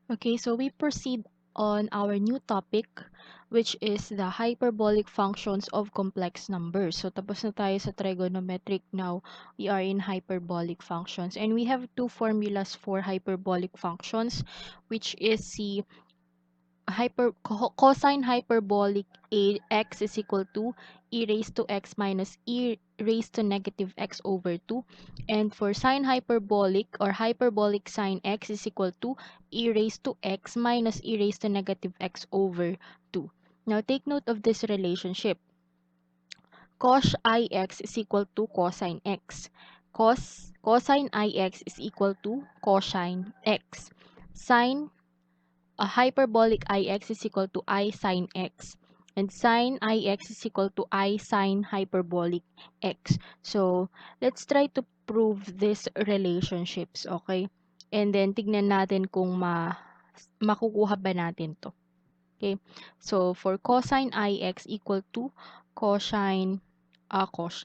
Okay, so we proceed on our new topic, which is the hyperbolic functions of complex numbers. So tapos na tayo sa trigonometric. Now we are in hyperbolic functions, and we have two formulas for hyperbolic functions, which is the cosine hyperbolic x is equal to e raised to x minus e raised to negative x over 2, and for sine hyperbolic or hyperbolic sine x is equal to e raised to x minus e raised to negative x over 2. Now take note of this relationship. Cos ix is equal to cosine x. Cosine ix is equal to cosine x. Sine a hyperbolic ix is equal to I sine x, and sine ix is equal to I sine hyperbolic x. So, let's try to prove these relationships, okay? And then, tignan natin kung makukuha ba natin to. Okay? So, for cosine ix equal to cosine, cos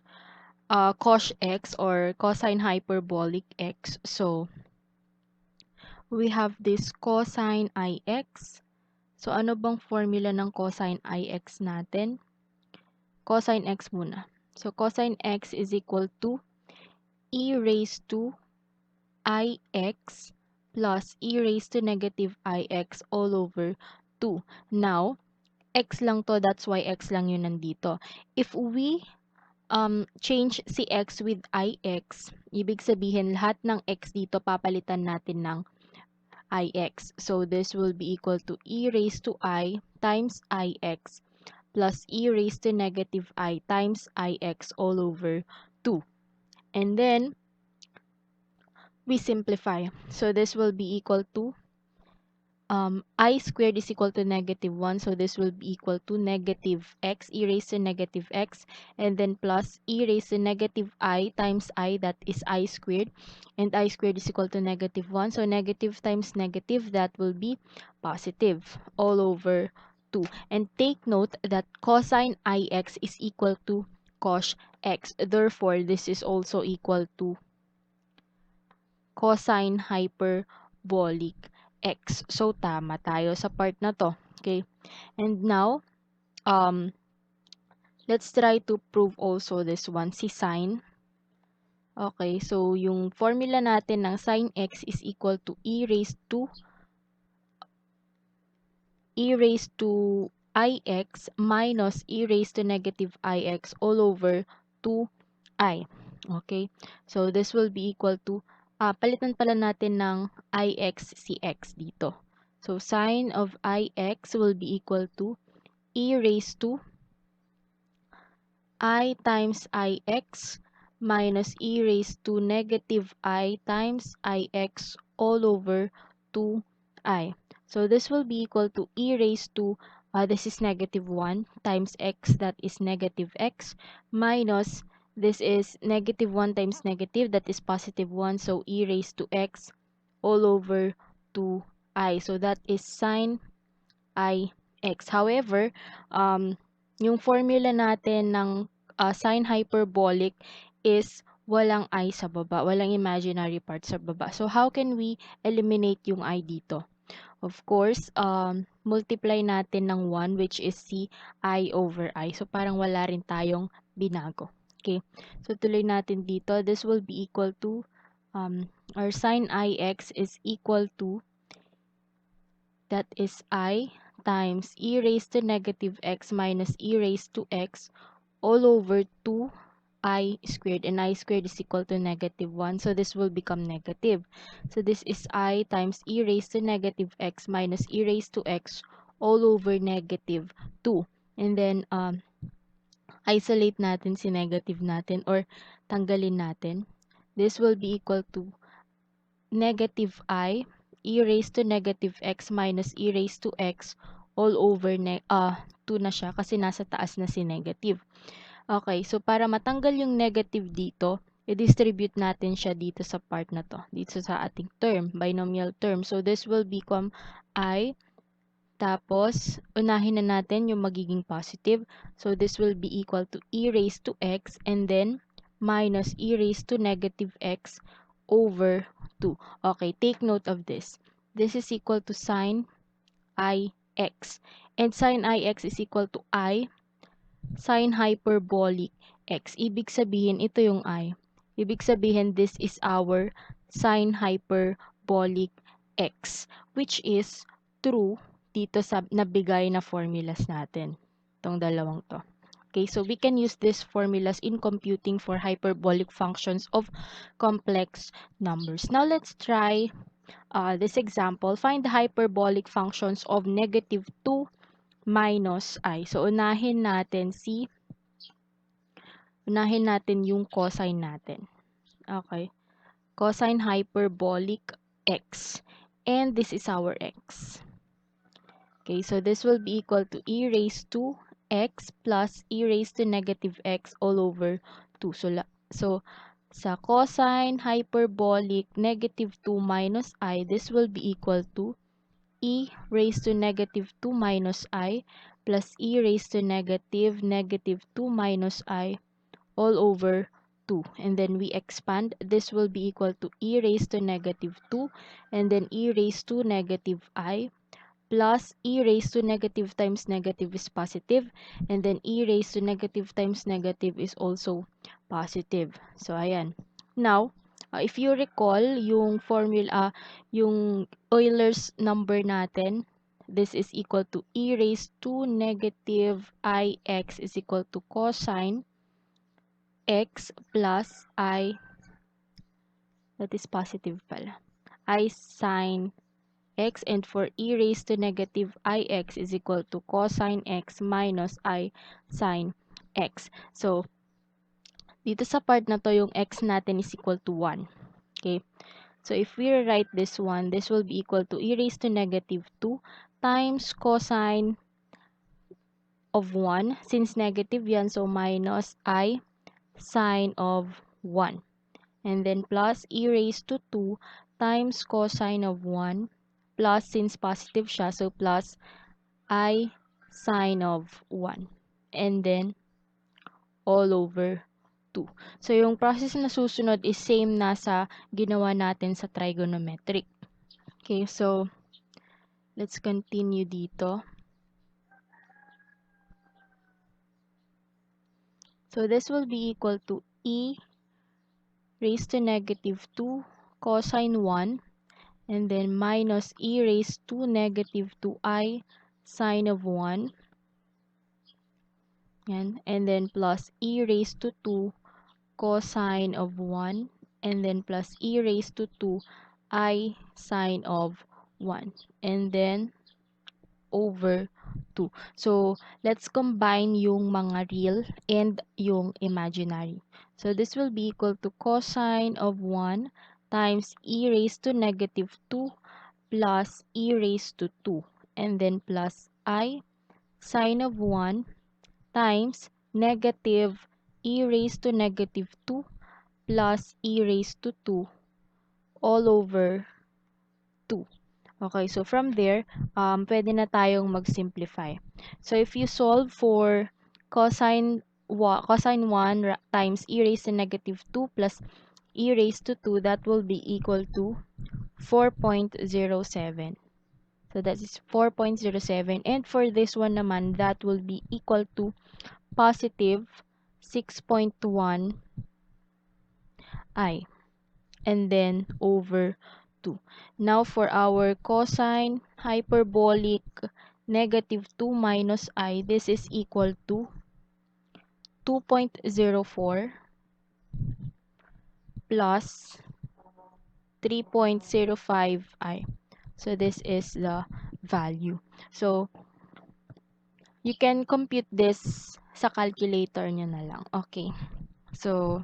x or cosine hyperbolic x. So, we have this cosine ix. So, ano bang formula ng cosine ix natin? Cosine x muna. So, cosine x is equal to e raised to ix plus e raised to negative ix all over 2. Now, x lang to, that's why x lang yun nandito. If we change si x with ix, ibig sabihin lahat ng x dito papalitan natin ng ix. So, this will be equal to e raised to I times ix plus e raised to negative I times ix all over 2. And then, we simplify. So, this will be equal to I squared is equal to negative 1. So, this will be equal to negative x, e raised to negative x, and then plus e raised to negative I times I, that is I squared. And I squared is equal to negative 1. So, negative times negative, that will be positive all over 2. And take note that cosine ix is equal to cos x. Therefore, this is also equal to cosine hyperbolic x. So, tama tayo sa part na to. Okay? And now, let's try to prove also this one, si sine. Okay, so yung formula natin ng sine x is equal to e raised to ix minus e raised to negative ix all over 2i. Okay, so this will be equal to, palitan pala natin ng ix si x dito. So, sine of ix will be equal to e raised to I times ix minus e raised to negative I times ix all over 2i. So, this will be equal to e raised to, this is negative 1 times x, that is negative x, minus this is negative 1 times negative, that is positive 1. So, e raised to x all over 2i. So, that is sine ix. However, yung formula natin ng sine hyperbolic is walang I sa baba, walang imaginary part sa baba. So, how can we eliminate yung I dito? Of course, multiply natin ng 1, which is si I over I. So, parang wala rin tayong binago. Okay? So, tuloy natin dito. This will be equal to, our sine ix is equal to, that is I times e raised to negative x minus e raised to x all over 2i squared, and I squared is equal to negative 1. So, this will become negative. So, this is I times e raised to negative x minus e raised to x all over negative 2. And then, isolate natin si negative natin or tanggalin natin. This will be equal to negative I e raised to negative x minus e raised to x all over 2 na siya kasi nasa taas na si negative. Okay, so para matanggal yung negative dito, i-distribute natin siya dito sa part na to, dito sa ating term, binomial term. So, this will become I, tapos unahin na natin yung magiging positive. So, this will be equal to e raised to x and then minus e raised to negative x over 2. Okay, take note of this. this is equal to sine ix. And sine ix is equal to I sine hyperbolic x. Ibig sabihin, ito yung I. Ibig sabihin, this is our sine hyperbolic x, which is true dito sa nabigay na formulas natin. Itong dalawang to. Okay, so we can use these formulas in computing for hyperbolic functions of complex numbers. Now, let's try this example. Find the hyperbolic functions of negative 2 minus I. So, unahin natin yung cosine natin. Okay. Cosine hyperbolic x. And this is our x. Okay, so this will be equal to e raised to x plus e raised to negative x all over 2. So sa cosine hyperbolic negative 2 minus I, this will be equal to e raised to negative 2 minus I plus e raised to negative 2 minus I all over 2. And then we expand. This will be equal to e raised to negative 2 and then e raised to negative I plus e raised to negative times negative is positive, and then e raised to negative times negative is also positive. So, ayan. Now, if you recall, yung formula, yung Euler's number natin, this is equal to e raised to negative ix is equal to cosine x plus I, that is positive pala, I sine x, and for e raised to negative ix is equal to cosine x minus I sine x. So, dito sa part na to, yung x natin is equal to 1. Okay? So, if we rewrite this one, this will be equal to e raised to negative 2 times cosine of 1. Since negative yan, so minus I sine of 1. And then plus e raised to 2 times cosine of 1 plus, since positive siya, so plus I sine of 1. And then all over 2. So, yung process na susunod is same na sa ginawa natin sa trigonometric. Okay, so let's continue dito. So, this will be equal to e raised to negative 2 cosine 1 and then minus e raised to negative 2I sine of 1. Yan. And then plus e raised to 2 cosine of 1 and then plus e raised to 2 I sine of 1 and then over 2. So, let's combine yung mga real and yung imaginary. So, this will be equal to cosine of 1 times e raised to negative 2 plus e raised to 2 and then plus I sine of 1 times negative e raised to negative 2 plus e raised to 2 all over 2. Okay, so from there, pwede na tayong mag-simplify. So, if you solve for cosine 1 times e raised to negative 2 plus e raised to 2, that will be equal to 4.07. So, that is 4.07. And for this one naman, that will be equal to positive 6.1 I. And then over 2. Now, for our cosine hyperbolic negative 2 minus I, this is equal to 2.04 plus 3.05 I. So, this is the value. So, you can compute this sa calculator nyo na lang. Okay. So,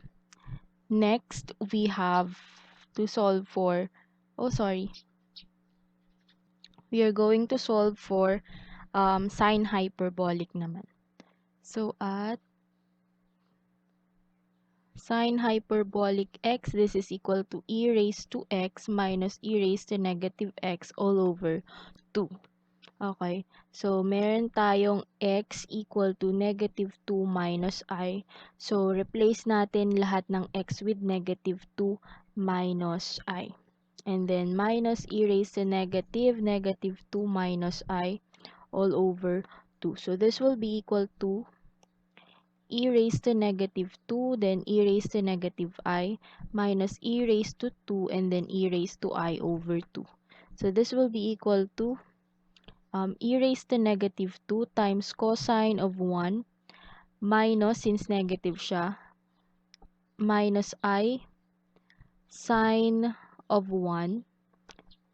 next, we have to solve for, we are going to solve for sine hyperbolic naman. So, at sine hyperbolic x, this is equal to e raised to x minus e raised to negative x all over 2. Okay. So, meron tayong x equal to negative 2 minus I. So, replace natin lahat ng x with negative 2 minus I. and then minus e raised to negative 2 minus I all over 2. So this will be equal to e raised to negative 2, then e raised to negative I, minus e raised to 2, and then e raised to I over 2. So this will be equal to e raised to negative 2 times cosine of 1 minus, since negative siya, minus I sine of 1,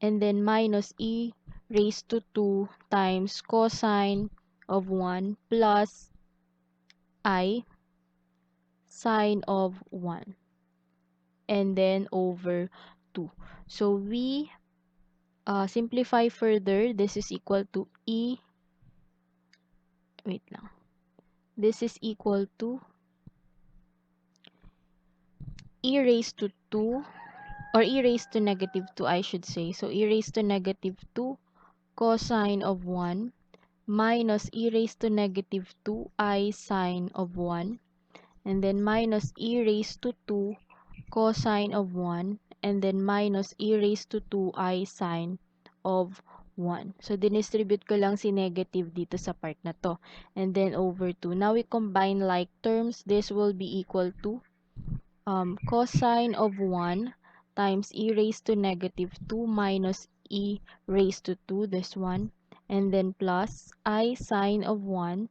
and then minus e raised to 2 times cosine of 1 plus I sine of 1, and then over 2. So we simplify further. This is equal to wait lang. This is equal to e raised to 2, or e raised to negative 2, I should say. So e raised to negative 2 cosine of 1 minus e raised to negative 2 I sine of 1, and then minus e raised to 2 cosine of 1, and then minus e raised to 2i sine of 1. So, dinistribute ko lang si negative dito sa part na to. And then over 2. Now, we combine like terms. This will be equal to cosine of 1 times e raised to negative 2 minus e raised to 2, this one. And then plus I sine of 1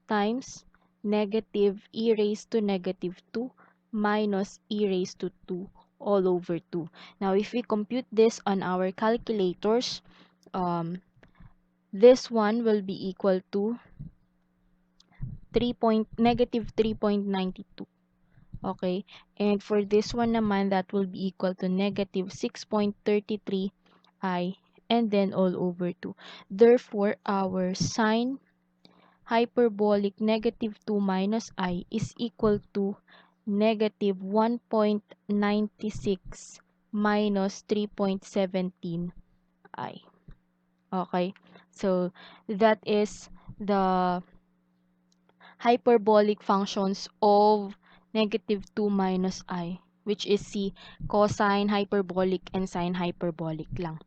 times negative e raised to negative 2 minus e raised to 2 all over 2. Now, if we compute this on our calculators, this one will be equal to negative 3.92. Okay? And for this one naman, that will be equal to negative 6.33 I, and then all over 2. Therefore, our sine hyperbolic negative 2 minus I is equal to negative 1.96 minus 3.17 I. Okay? So, that is the hyperbolic functions of negative 2 minus I, which is si cosine hyperbolic and sine hyperbolic lang.